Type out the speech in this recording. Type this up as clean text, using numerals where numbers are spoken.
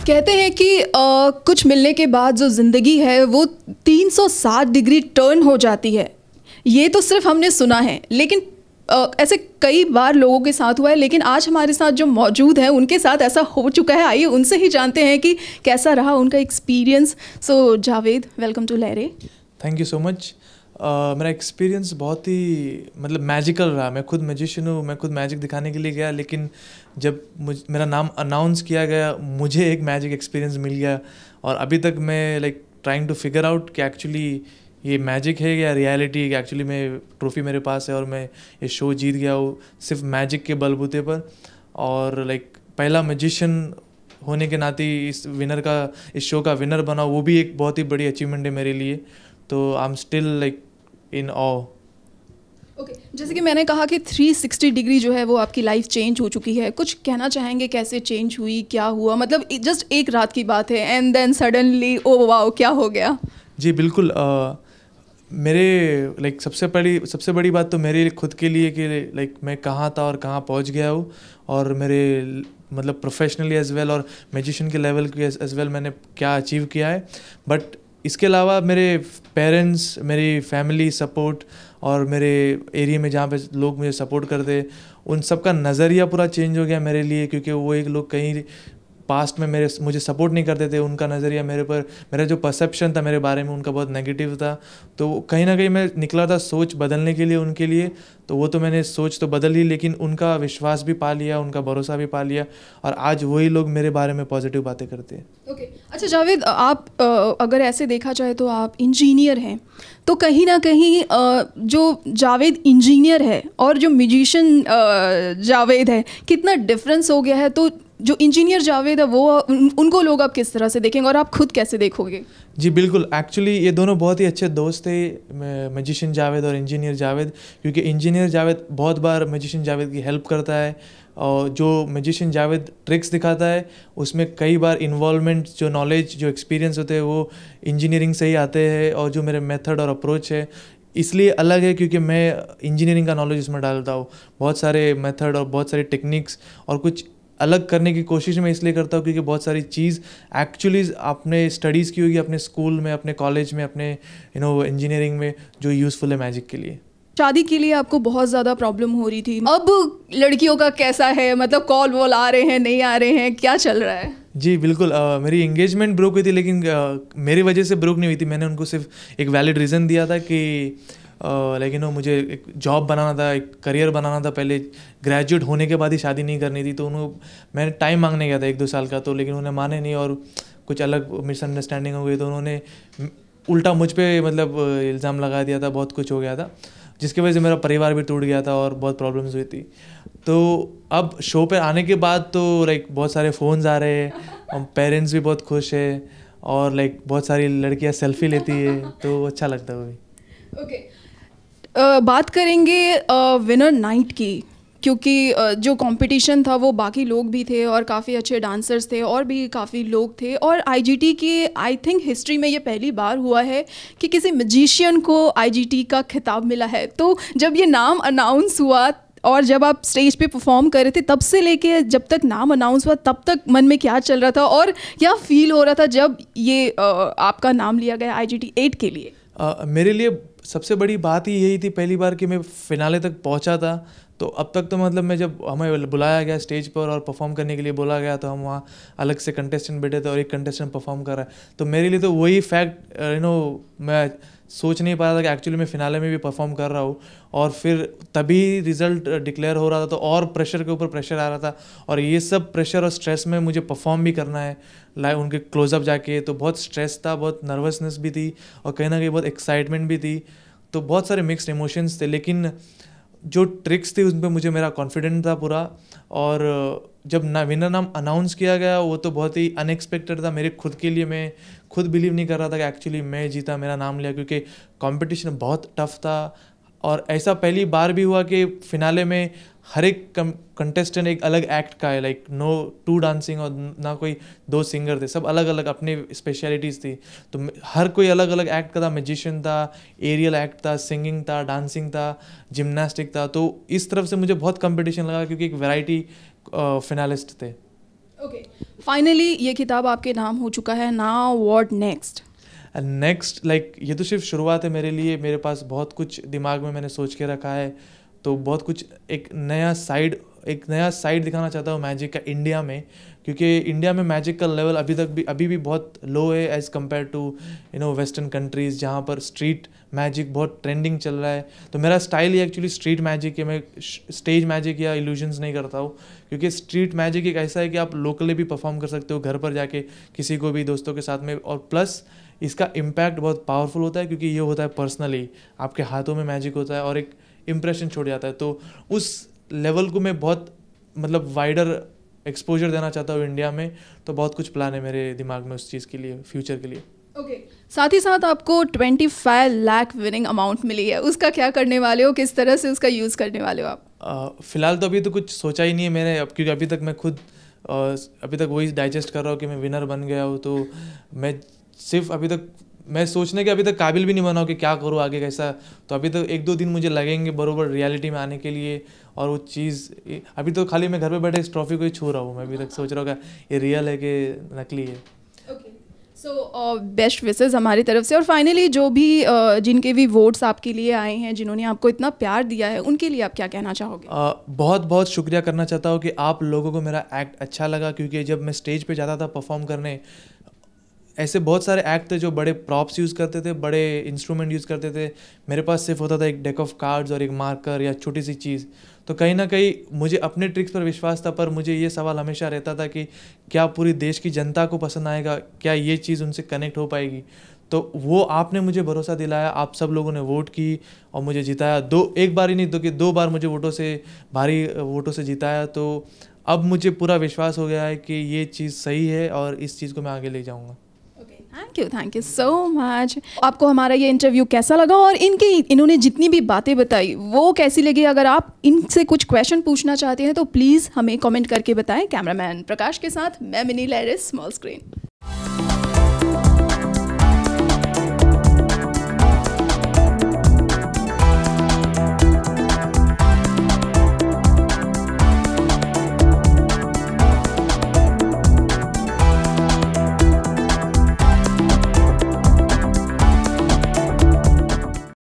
कहते हैं कि कुछ मिलने के बाद जो ज़िंदगी है वो 360 डिग्री टर्न हो जाती है। ये तो सिर्फ हमने सुना है, लेकिन ऐसे कई बार लोगों के साथ हुआ है। लेकिन आज हमारे साथ जो मौजूद हैं उनके साथ ऐसा हो चुका है। आइए उनसे ही जानते हैं कि कैसा रहा उनका experience. So Javed, welcome to Lahre. Thank you so much. मेरा एक्सपीरियंस बहुत ही मतलब मैजिकल रहा। मैं खुद मैजिशियन हूँ, मैं खुद मैजिक दिखाने के लिए गया, लेकिन जब मेरा नाम अनाउंस किया गया मुझे एक मैजिक एक्सपीरियंस मिल गया। और अभी तक मैं like trying to figure out कि एक्चुअली ये मैजिक है या रियलिटी, कि एक्चुअली मैं ट्रॉफ़ी मेरे पास है और मैं ये शो जीत गया हूँ सिर्फ मैजिक के बलबूते पर। और लाइक पहला मैजिशियन होने के नाते इस शो का विनर बना, वो भी एक बहुत ही बड़ी अचीवमेंट है मेरे लिए। तो I am still like in awe. Okay, जैसे कि मैंने कहा कि 360 डिग्री जो है वो आपकी लाइफ चेंज हो चुकी है। कुछ कहना चाहेंगे कैसे चेंज हुई, क्या हुआ? मतलब जस्ट एक रात की बात है and then suddenly oh wow, क्या हो गया? जी बिल्कुल। मेरे लाइक सबसे बड़ी बात तो मेरे खुद के लिए कि लाइक मैं कहाँ था और कहाँ पहुँच गया हूँ, और मेरे मतलब प्रोफेशनली एज वेल और मैजिशियन के लेवल के एज वेल मैंने क्या अचीव किया है। बट इसके अलावा मेरे पेरेंट्स, मेरी फैमिली सपोर्ट और मेरे एरिया में जहाँ पे लोग मुझे सपोर्ट करते, उन सब का नज़रिया पूरा चेंज हो गया मेरे लिए। क्योंकि वो एक लोग कहीं पास्ट में मुझे सपोर्ट नहीं करते थे, उनका नज़रिया मेरे पर, मेरा जो परसेप्शन था मेरे बारे में उनका बहुत नेगेटिव था। तो कहीं ना कहीं मैं निकला था सोच बदलने के लिए उनके लिए। तो वो तो मैंने सोच तो बदल ली, लेकिन उनका विश्वास भी पा लिया, उनका भरोसा भी पा लिया, और आज वही लोग मेरे बारे में पॉजिटिव बातें करते हैं। ओके, अच्छा जावेद, आप अगर ऐसे देखा जाए तो आप इंजीनियर हैं, तो कहीं ना कहीं जो जावेद इंजीनियर है और जो म्यूजिशियन जावेद है, कितना डिफरेंस हो गया है? तो जो इंजीनियर जावेद है वो उनको लोग आप किस तरह से देखेंगे और आप खुद कैसे देखोगे? जी बिल्कुल, एक्चुअली ये दोनों बहुत ही अच्छे दोस्त थे, मैजिशियन जावेद और इंजीनियर जावेद। क्योंकि इंजीनियर जावेद बहुत बार मैजिशियन जावेद की हेल्प करता है, और जो मैजिशियन जावेद ट्रिक्स दिखाता है उसमें कई बार इन्वॉल्वमेंट, जो नॉलेज, जो एक्सपीरियंस होते हैं वो इंजीनियरिंग से ही आते हैं। और जो मेरे मेथड और अप्रोच है इसलिए अलग है क्योंकि मैं इंजीनियरिंग का नॉलेज इसमें डालता हूँ, बहुत सारे मेथड और बहुत सारी टेक्निक्स, और कुछ अलग करने की कोशिश मैं इसलिए करता हूँ क्योंकि बहुत सारी चीज़ एक्चुअली आपने स्टडीज़ की होगी अपने स्कूल में, अपने कॉलेज में, अपने इंजीनियरिंग में, जो यूज़फुल है मैजिक के लिए। शादी के लिए आपको बहुत ज़्यादा प्रॉब्लम हो रही थी, अब लड़कियों का कैसा है? मतलब कॉल वॉल आ रहे हैं, नहीं आ रहे हैं, क्या चल रहा है? जी बिल्कुल, मेरी एंगेजमेंट ब्रोक हुई थी, लेकिन मेरी वजह से ब्रोक नहीं हुई थी। मैंने उनको सिर्फ एक वैलिड रीज़न दिया था कि लेकिन मुझे एक जॉब बनाना था, एक करियर बनाना था, पहले ग्रेजुएट होने के बाद ही शादी नहीं करनी थी। तो मैंने टाइम मांगने गया था 1-2 साल का, तो लेकिन उन्होंने माने नहीं और कुछ अलग मिसअंडरस्टैंडिंग हो गई। तो उन्होंने उल्टा मुझ पे मतलब इल्ज़ाम लगा दिया था, बहुत कुछ हो गया था, जिसकी वजह से मेरा परिवार भी टूट गया था और बहुत प्रॉब्लम्स हुई थी। तो अब शो पे आने के बाद तो लाइक बहुत सारे फ़ोन्स आ रहे हैं, और पेरेंट्स भी बहुत खुश है, और लाइक बहुत सारी लड़कियां सेल्फी लेती है, तो अच्छा लगता है वो भी। ओके, बात करेंगे विनर नाइट की, क्योंकि जो कंपटीशन था वो बाकी लोग भी थे और काफ़ी अच्छे डांसर्स थे और भी काफ़ी लोग थे। और आईजीटी की आई थिंक हिस्ट्री में ये पहली बार हुआ है कि किसी मैजिशियन को आईजीटी का खिताब मिला है। तो जब ये नाम अनाउंस हुआ और जब आप स्टेज पे परफॉर्म कर रहे थे, तब से लेके जब तक नाम अनाउंस हुआ तब तक मन में क्या चल रहा था और क्या फील हो रहा था जब ये आपका नाम लिया गया IGT 8 के लिए? मेरे लिए सबसे बड़ी बात ही यही थी पहली बार कि मैं फिनाले तक पहुंचा था। तो अब तक तो मतलब मैं जब हमें बुलाया गया स्टेज पर और परफॉर्म करने के लिए बोला गया, तो हम वहाँ अलग से कंटेस्टेंट बैठे थे और एक कंटेस्टेंट परफॉर्म कर रहा है। तो मेरे लिए तो वही फैक्ट मैं सोच नहीं पा रहा था कि एक्चुअली मैं फिनाले में भी परफॉर्म कर रहा हूँ। और फिर तभी रिज़ल्ट डिक्लेयर हो रहा था, तो और प्रेशर के ऊपर प्रेशर आ रहा था, और ये सब प्रेशर और स्ट्रेस में मुझे परफॉर्म भी करना है लाइव उनके क्लोजअप जाके। तो बहुत स्ट्रेस था, बहुत नर्वसनेस भी थी, और कहीं ना कहीं बहुत एक्साइटमेंट भी थी। तो बहुत सारे मिक्स्ड इमोशंस थे, लेकिन जो ट्रिक्स थी उन पर मुझे मेरा कॉन्फिडेंट था पूरा। और जब विनर नाम अनाउंस किया गया वो तो बहुत ही अनएक्सपेक्टेड था मेरे खुद के लिए। मैं खुद बिलीव नहीं कर रहा था कि एक्चुअली मैं जीता, मेरा नाम लिया, क्योंकि कंपटीशन बहुत टफ था। और ऐसा पहली बार भी हुआ कि फिनाले में हर एक कंटेस्टेंट एक अलग एक्ट का है, लाइक नो 2 डांसिंग और ना कोई 2 सिंगर थे, सब अलग अलग अपनी स्पेशलिटीज़ थी। तो हर कोई अलग अलग एक्ट का था, मैजिशियन था, एरियल एक्ट था, सिंगिंग था, डांसिंग था, जिम्नास्टिक था। तो इस तरफ से मुझे बहुत कंपटीशन लगा क्योंकि एक वैरायटी फिनालिस्ट थे। ओके, फाइनली ये खिताब आपके नाम हो चुका है, now what next? Next like ये तो सिर्फ शुरुआत है मेरे लिए, मेरे पास बहुत कुछ दिमाग में मैंने सोच के रखा है, तो बहुत कुछ एक नया साइड दिखाना चाहता हूँ मैजिक का इंडिया में, क्योंकि इंडिया में मैजिक का लेवल अभी भी बहुत लो है as compared to western countries, जहाँ पर स्ट्रीट मैजिक बहुत ट्रेंडिंग चल रहा है। तो मेरा स्टाइल ही एक्चुअली स्ट्रीट मैजिक है, मैं स्टेज मैजिक या इल्यूजन्स नहीं करता हूँ, क्योंकि स्ट्रीट मैजिक एक ऐसा है कि आप लोकली भी परफॉर्म कर सकते हो घर पर जाके किसी को भी दोस्तों के साथ में, और प्लस इसका इम्पैक्ट बहुत पावरफुल होता है, क्योंकि ये होता है पर्सनली, आपके हाथों में मैजिक होता है और एक इम्प्रेशन छोड़ जाता है। तो उस लेवल को मैं बहुत मतलब वाइडर एक्सपोजर देना चाहता हूँ इंडिया में, तो बहुत कुछ प्लान है मेरे दिमाग में उस चीज़ के लिए, फ्यूचर के लिए। ओके, साथ ही साथ आपको 25 लाख विनिंग अमाउंट मिली है, उसका क्या करने वाले हो, किस तरह से उसका यूज़ करने वाले हो आप? फ़िलहाल तो अभी तो कुछ सोचा ही नहीं है मैंने, क्योंकि अभी तक मैं खुद अभी तक वही डाइजेस्ट कर रहा हूँ कि मैं विनर बन गया हूँ, तो मैं सिर्फ अभी तक मैं सोचने के अभी तक काबिल भी नहीं बना हूँ कि क्या करूँ आगे कैसा। तो अभी तो 1-2 दिन मुझे लगेंगे बरोबर रियलिटी में आने के लिए, और वो चीज़ अभी तो खाली मैं घर पे बैठे इस ट्रॉफी को ही छू रहा हूँ। मैं अभी तक सोच रहा हूँ कि ये रियल है कि नकली है। ओके, सो बेस्ट विशेस हमारी तरफ से। और फाइनली जो भी जिनके भी वोट्स आपके लिए आए हैं, जिन्होंने आपको इतना प्यार दिया है, उनके लिए आप क्या कहना चाहोगे? बहुत बहुत शुक्रिया करना चाहता हूँ कि आप लोगों को मेरा एक्ट अच्छा लगा, क्योंकि जब मैं स्टेज पे जाता था परफॉर्म करने, ऐसे बहुत सारे एक्ट थे जो बड़े प्रॉप्स यूज़ करते थे, बड़े इंस्ट्रूमेंट यूज़ करते थे, मेरे पास सिर्फ होता था एक डेक ऑफ कार्ड्स और एक मार्कर या छोटी सी चीज़। तो कहीं ना कहीं मुझे अपने ट्रिक्स पर विश्वास था, पर मुझे ये सवाल हमेशा रहता था कि क्या पूरी देश की जनता को पसंद आएगा, क्या ये चीज़ उनसे कनेक्ट हो पाएगी। तो वो आपने मुझे भरोसा दिलाया, आप सब लोगों ने वोट की और मुझे जिताया। एक बार ही नहीं तो कि 2 बार मुझे भारी वोटों से जिताया। तो अब मुझे पूरा विश्वास हो गया है कि ये चीज़ सही है और इस चीज़ को मैं आगे ले जाऊँगा। Thank you so much. आपको हमारा ये इंटरव्यू कैसा लगा, और इन्होंने जितनी भी बातें बताई वो कैसी लगी? अगर आप इनसे कुछ क्वेश्चन पूछना चाहते हैं तो प्लीज़ हमें कमेंट करके बताएं। कैमरामैन प्रकाश के साथ मैं मिनी लैरिस, स्मॉल स्क्रीन।